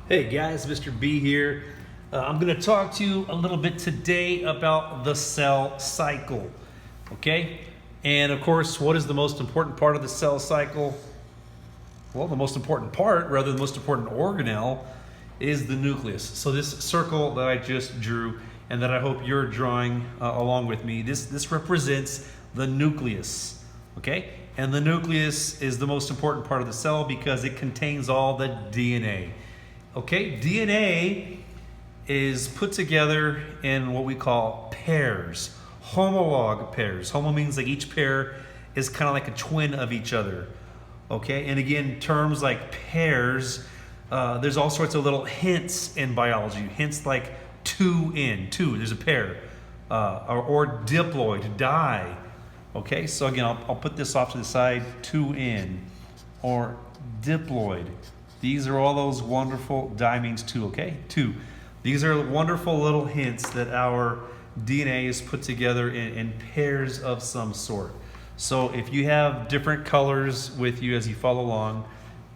Hey guys, Mr. B here. I'm going to talk to you a little bit today about the cell cycle. Okay? And of course, what is the most important part of the cell cycle? Well, the most important part, rather the most important organelle, is the nucleus. So this circle that I just drew and that I hope you're drawing along with me, this represents the nucleus. Okay? And the nucleus is the most important part of the cell because it contains all the DNA. Okay, DNA is put together in what we call pairs, homolog pairs. Homo means like each pair is kind of like a twin of each other. Okay, and again, terms like pairs, there's all sorts of little hints in biology. Hints like two, there's a pair, or diploid, di. Okay, so again, I'll put this off to the side, 2N, or diploid. These are all those wonderful, di means two, okay? Two. These are wonderful little hints that our DNA is put together in pairs of some sort. So if you have different colors with you as you follow along,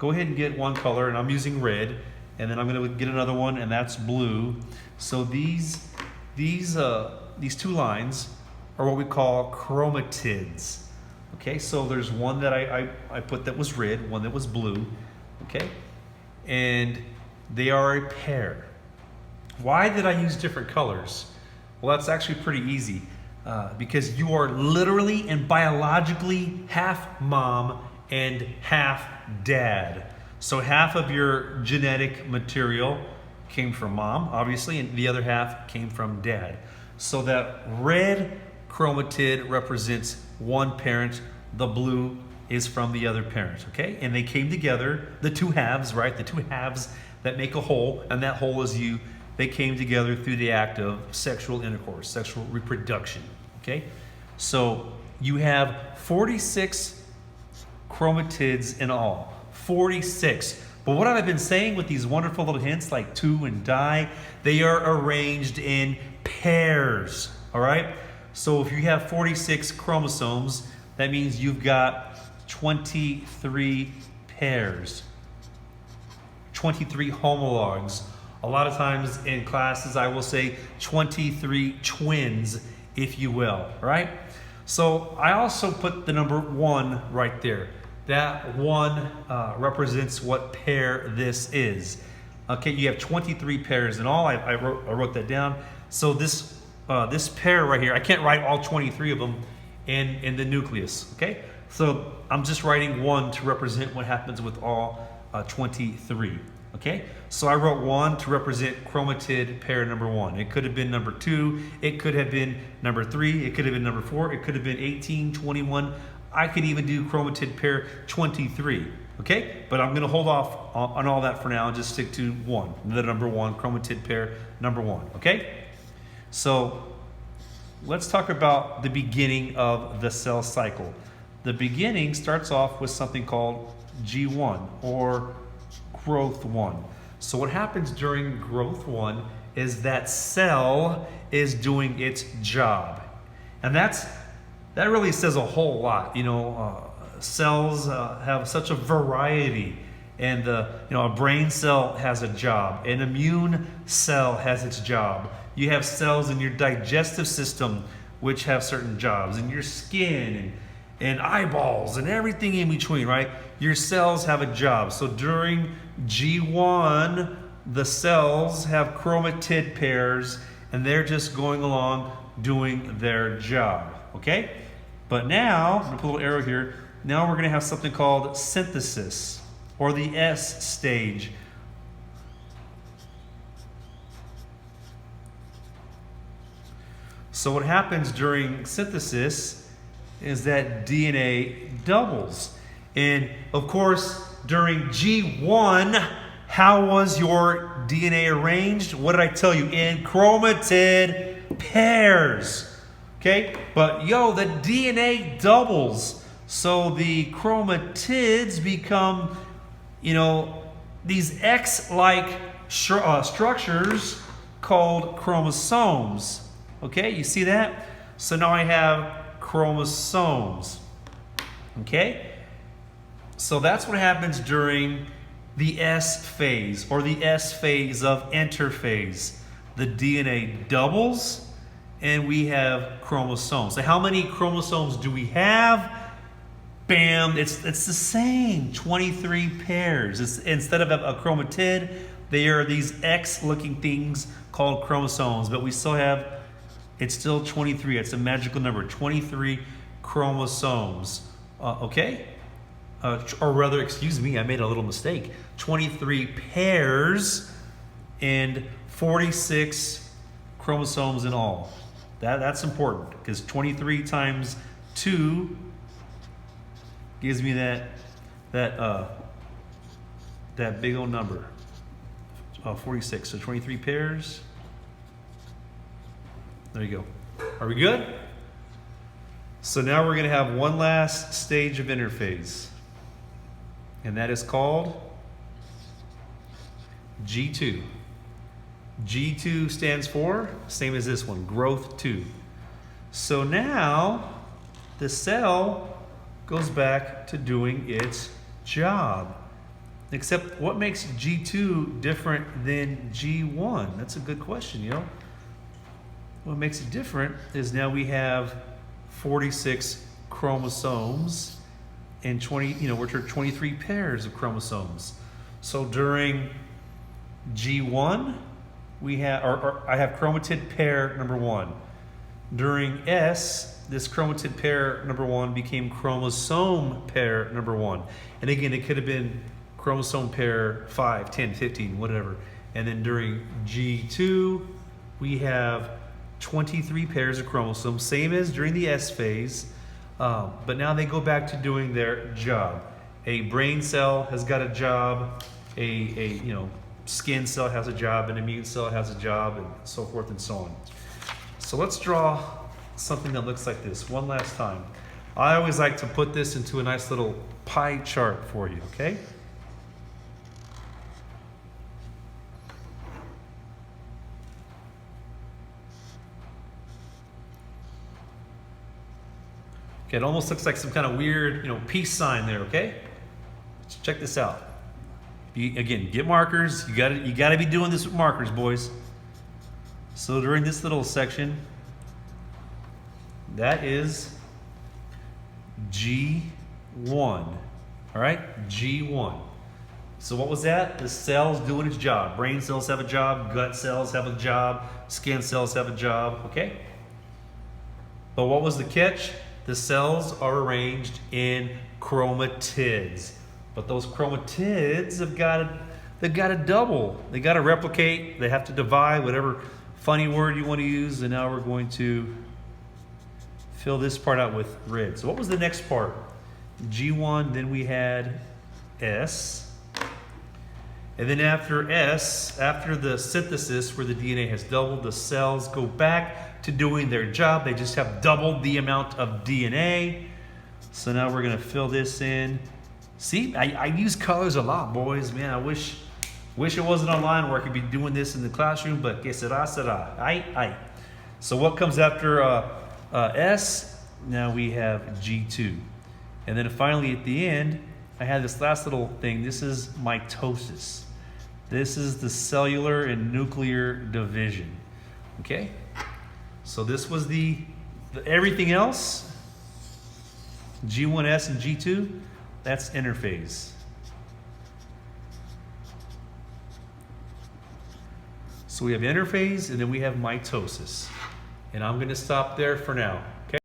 go ahead and get one color, and I'm using red, and then I'm gonna get another one, and that's blue. So these two lines are what we call chromatids. Okay, so there's one that I put that was red, one that was blue, okay? And they are a pair. Why did I use different colors? Well, that's actually pretty easy because you are literally and biologically half mom and half dad. So half of your genetic material came from mom, obviously, and the other half came from dad. So that red chromatid represents one parent, the blue is from the other parent, okay? And they came together, the two halves, right? The two halves that make a whole, and that whole is you. They came together through the act of sexual intercourse, sexual reproduction, okay? So you have 46 chromatids in all, 46. But what I've been saying with these wonderful little hints like two and di, they are arranged in pairs, all right? So if you have 46 chromosomes, that means you've got 23 pairs, 23 homologs. A lot of times in classes I will say 23 twins, if you will, right? So I also put the number 1 right there. That 1 represents what pair this is. Okay, you have 23 pairs in all. I wrote that down. So this pair right here, I can't write all 23 of them in the nucleus, okay? So I'm just writing 1 to represent what happens with all 23, okay? So I wrote 1 to represent chromatid pair number 1. It could have been number 2, it could have been number 3, it could have been number 4, it could have been 18, 21. I could even do chromatid pair 23, okay? But I'm gonna hold off on all that for now and just stick to 1, the number 1, chromatid pair number 1, okay? So let's talk about the beginning of the cell cycle. The beginning starts off with something called G1 or growth 1. So what happens during growth 1 is that cell is doing its job. And that really says a whole lot. You know, cells have such a variety. And a brain cell has a job. An immune cell has its job. You have cells in your digestive system which have certain jobs, in your skin and eyeballs and everything in between, right? Your cells have a job. So during G1, the cells have chromatid pairs and they're just going along doing their job, okay? But now, I'm gonna put a little arrow here, now we're gonna have something called synthesis, or the S stage. So what happens during synthesis is that DNA doubles. And of course, during G1, how was your DNA arranged? What did I tell you? In chromatid pairs. Okay? But the DNA doubles. So the chromatids become, these X-like structures called chromosomes. Okay, you see that? So now I have chromosomes. Okay? So that's what happens during the S phase or the S phase of interphase. The DNA doubles and we have chromosomes. So how many chromosomes do we have? Bam, it's the same, 23 pairs. Instead of a chromatid, they are these X-looking things called chromosomes, but we still have, it's still 23. It's a magical number, 23 chromosomes, okay? Or rather, excuse me, I made a little mistake. 23 pairs and 46 chromosomes in all. That's important because 23 times 2 gives me that big old number, 46. So 23 pairs. There you go. Are we good? So now we're going to have one last stage of interphase, and that is called G2. G2 stands for, same as this one, growth 2. So now the cell goes back to doing its job. Except what makes G2 different than G1? That's a good question, you know. What makes it different is now we have 46 chromosomes and 23 pairs of chromosomes. So during G1, we have, I have chromatid pair number 1. During S, this chromatid pair number 1 became chromosome pair number 1. And again, it could have been chromosome pair 5, 10, 15, whatever. And then during G2, we have 23 pairs of chromosomes, same as during the S phase, but now they go back to doing their job. A brain cell has got a job, a skin cell has a job, an immune cell has a job, and so forth and so on. So let's draw something that looks like this one last time. I always like to put this into a nice little pie chart for you, okay? Okay, it almost looks like some kind of weird, peace sign there, okay? Let's check this out. Again, get markers. You gotta be doing this with markers, boys. So during this little section, that is G1. All right, G1. So what was that? The cell's doing its job. Brain cells have a job, gut cells have a job, skin cells have a job, okay? But what was the catch? The cells are arranged in chromatids. But those chromatids they've got to double. They got to replicate. They have to divide, whatever funny word you want to use. And now we're going to fill this part out with red. So what was the next part? G1, then we had S. And then after S, after the synthesis where the DNA has doubled, the cells go back to doing their job. They just have doubled the amount of DNA. So now we're going to fill this in. See, I use colors a lot, boys. Man, I wish it wasn't online where I could be doing this in the classroom, but que sera. Aye. So what comes after S? Now we have G2. And then finally at the end, I had this last little thing. This is mitosis. This is the cellular and nuclear division. Okay? So this was the everything else, G1S and G2, that's interphase. So we have interphase and then we have mitosis. And I'm going to stop there for now. Okay?